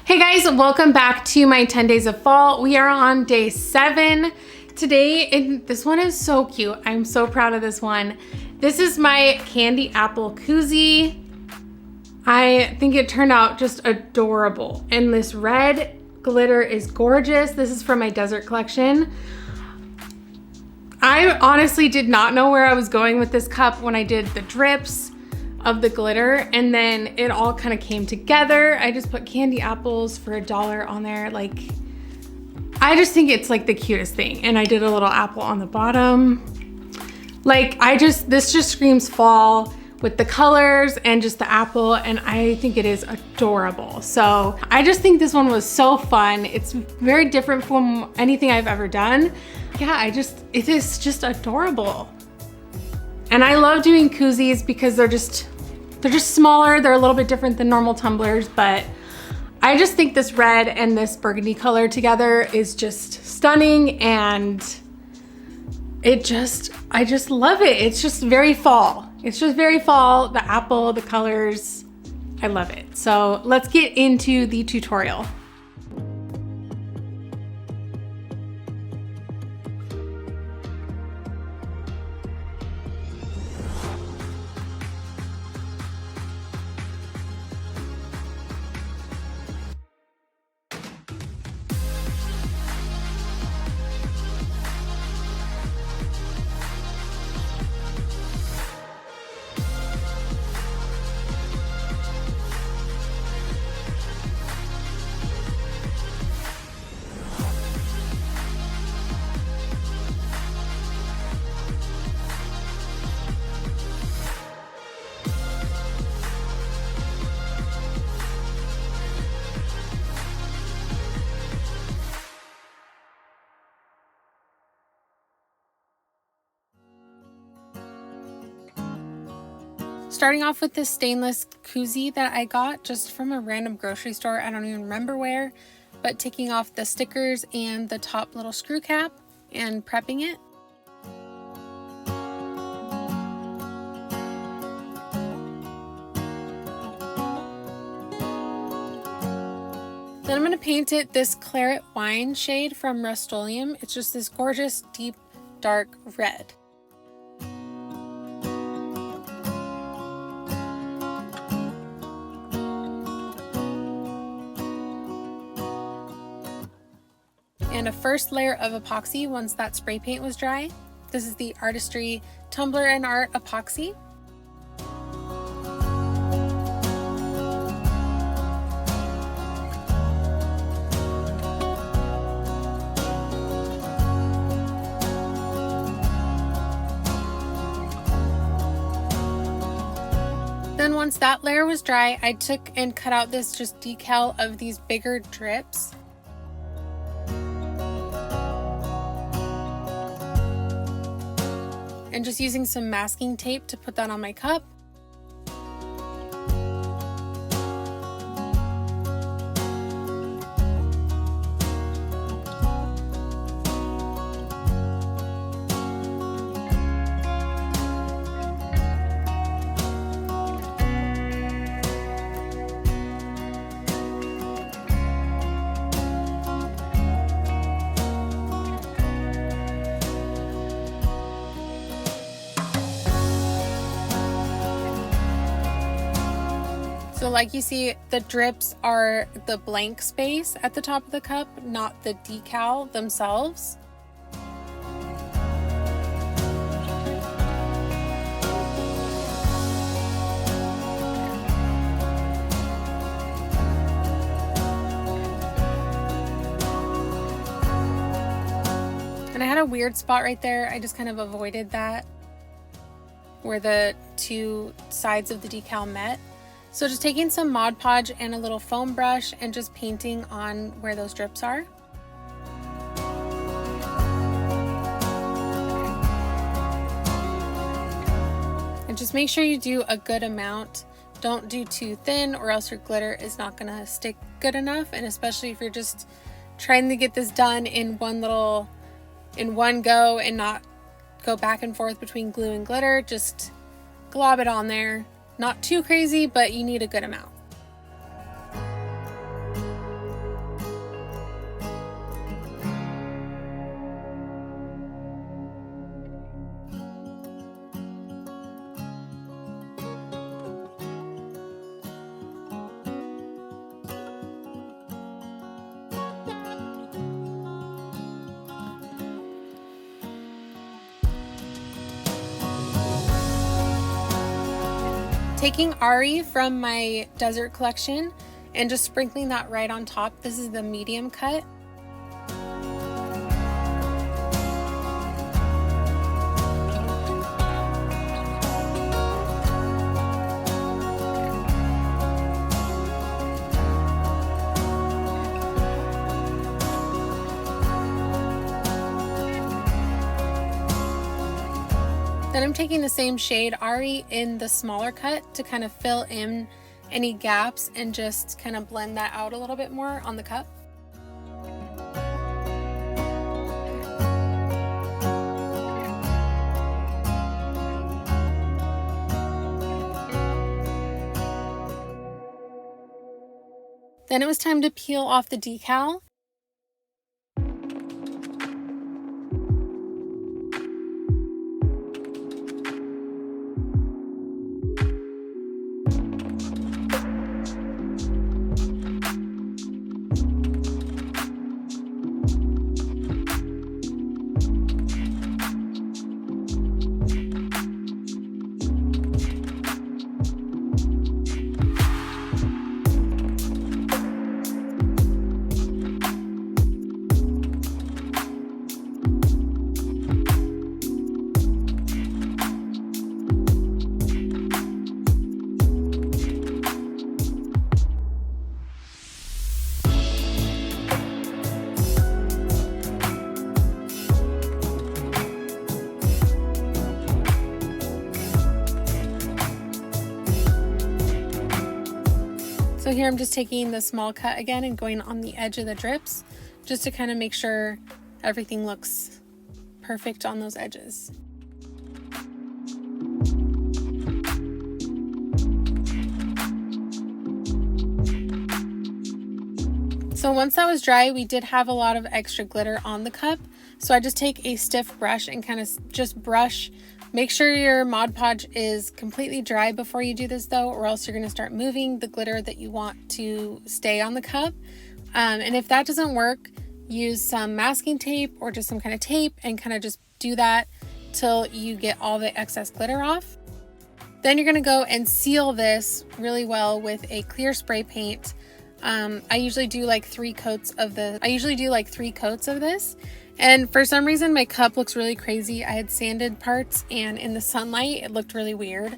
Hey guys, welcome back to my 10 days of fall. We are on day 7 today, and this one is so cute. I'm so proud of this one. This is my candy apple koozie. I think it turned out just adorable, and this red glitter is gorgeous. This is from my desert collection. I honestly did not know where I was going with this cup when I did the drips of the glitter, and then it all kind of came together. I just put candy apples for $1 on there. Like, I just think it's like the cutest thing. And I did a little apple on the bottom. Like, this just screams fall with the colors and just the apple, and I think it is adorable. So I just think this one was so fun. It's very different from anything I've ever done. Yeah, it is just adorable. And I love doing koozies because they're just smaller. They're a little bit different than normal tumblers, but I just think this red and this burgundy color together is just stunning, and I just love it. It's just very fall. It's just very fall. The apple, the colors, I love it. So let's get into the tutorial. Starting off with this stainless koozie that I got just from a random grocery store, I don't even remember where, but taking off the stickers and the top little screw cap and prepping it. Then I'm going to paint it this claret wine shade from Rust-Oleum. It's just this gorgeous deep dark red. And a first layer of epoxy once that spray paint was dry. This is the Artistry Tumbler and Art Epoxy. Then once that layer was dry, I took and cut out this just decal of these bigger drips. And just using some masking tape to put that on my cup. So like you see, the drips are the blank space at the top of the cup, not the decal themselves. And I had a weird spot right there. I just kind of avoided that, where the two sides of the decal met. So just taking some Mod Podge and a little foam brush and just painting on where those drips are. And just make sure you do a good amount. Don't do too thin, or else your glitter is not gonna stick good enough. And especially if you're just trying to get this done in one go and not go back and forth between glue and glitter, just glob it on there. Not too crazy, but you need a good amount. Taking Ari from my desert collection and just sprinkling that right on top. This is the medium cut. Then I'm taking the same shade, Ari, in the smaller cut to kind of fill in any gaps and just kind of blend that out a little bit more on the cup. Then it was time to peel off the decal. So here I'm just taking the small cut again and going on the edge of the drips just to kind of make sure everything looks perfect on those edges. So once that was dry, we did have a lot of extra glitter on the cup. So I just take a stiff brush and kind of just brush. Make sure your Mod Podge is completely dry before you do this though, or else you're going to start moving the glitter that you want to stay on the cup. And if that doesn't work, use some masking tape or just some kind of tape and kind of just do that till you get all the excess glitter off. Then you're going to go and seal this really well with a clear spray paint. I usually do like 3 coats of this. And for some reason, my cup looks really crazy. I had sanded parts, and in the sunlight, it looked really weird.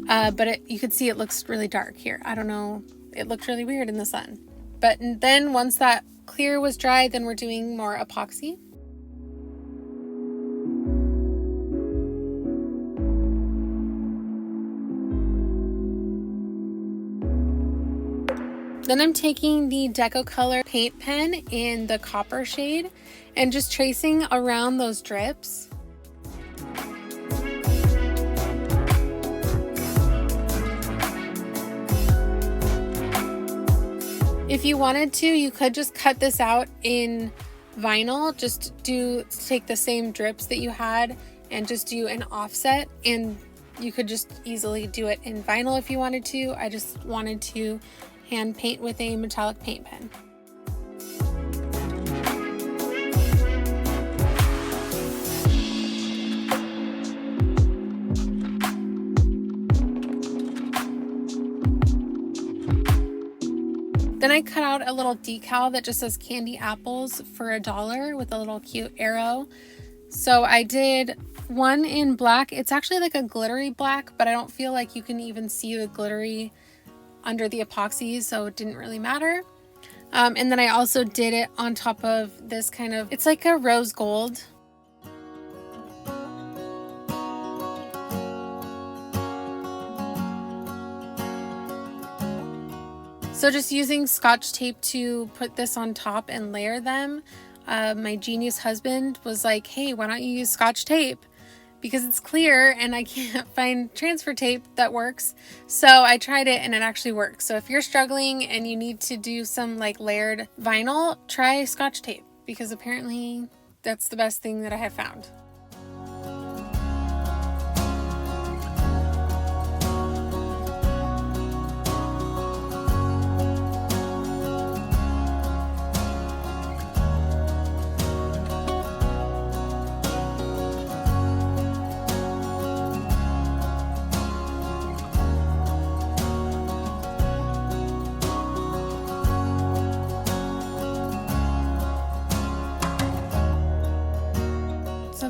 But you could see it looks really dark here. I don't know. It looked really weird in the sun. But then once that clear was dry, then we're doing more epoxy. Then I'm taking the Decal paint pen in the copper shade and just tracing around those drips. If you wanted to, you could just cut this out in vinyl. Just take the same drips that you had and just do an offset, and you could just easily do it in vinyl if you wanted to. I just wanted to hand paint with a metallic paint pen. Then I cut out a little decal that just says candy apples for $1 with a little cute arrow. So I did one in black. It's actually like a glittery black, but I don't feel like you can even see the glittery under the epoxy, so it didn't really matter. And then I also did it on top of this kind of, it's like a rose gold. So just using Scotch tape to put this on top and layer them. My genius husband was like, hey, why don't you use Scotch tape? Because it's clear and I can't find transfer tape that works. So I tried it and it actually works. So if you're struggling and you need to do some like layered vinyl, try Scotch tape, because apparently that's the best thing that I have found.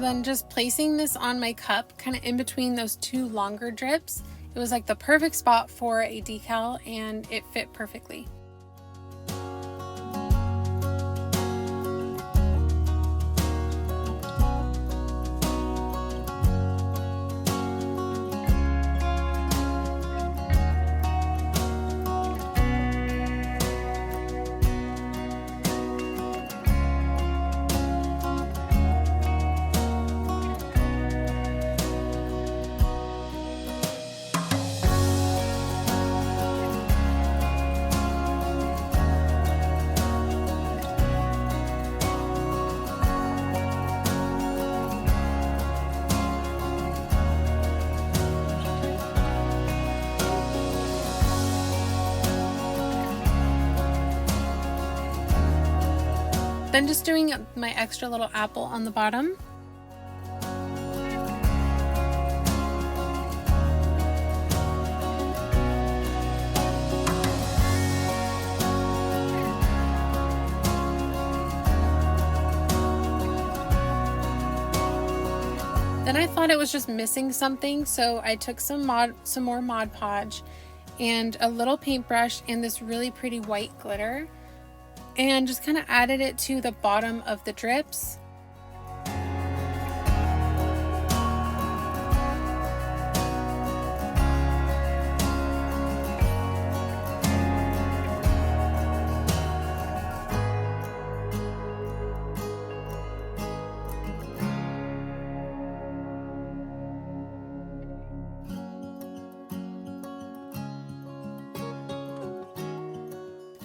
then just placing this on my cup, kind of in between those two longer drips, it was like the perfect spot for a decal and it fit perfectly. Then just doing my extra little apple on the bottom. Then I thought it was just missing something, so I took some more Mod Podge and a little paintbrush and this really pretty white glitter, and just kind of added it to the bottom of the drips.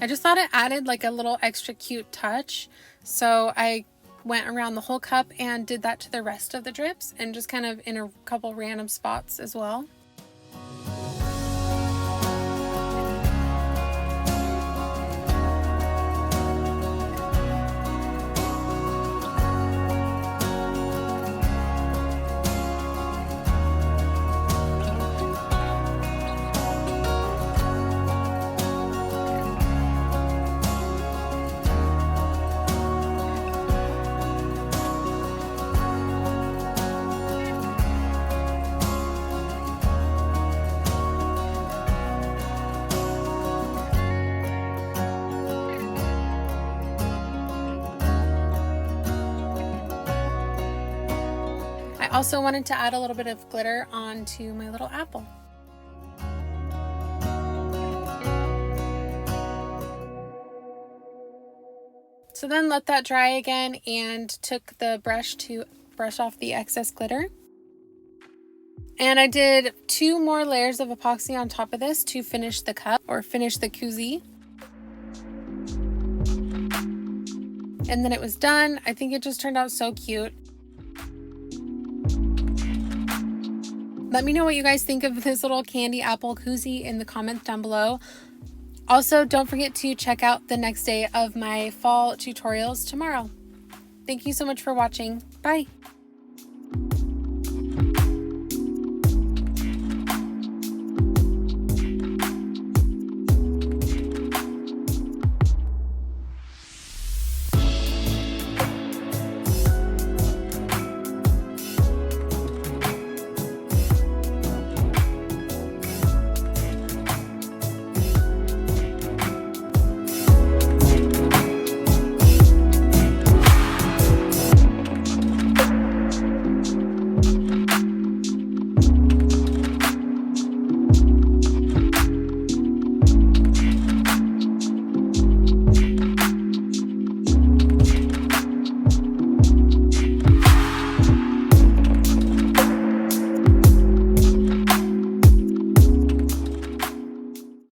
I just thought it added like a little extra cute touch, so I went around the whole cup and did that to the rest of the drips, and just kind of in a couple random spots as well. I also wanted to add a little bit of glitter onto my little apple. So then let that dry again and took the brush to brush off the excess glitter. And I did 2 more layers of epoxy on top of this to finish the cup, or finish the koozie. And then it was done. I think it just turned out so cute. Let me know what you guys think of this little candy apple koozie in the comments down below. Also, don't forget to check out the next day of my fall tutorials tomorrow. Thank you so much for watching. Bye.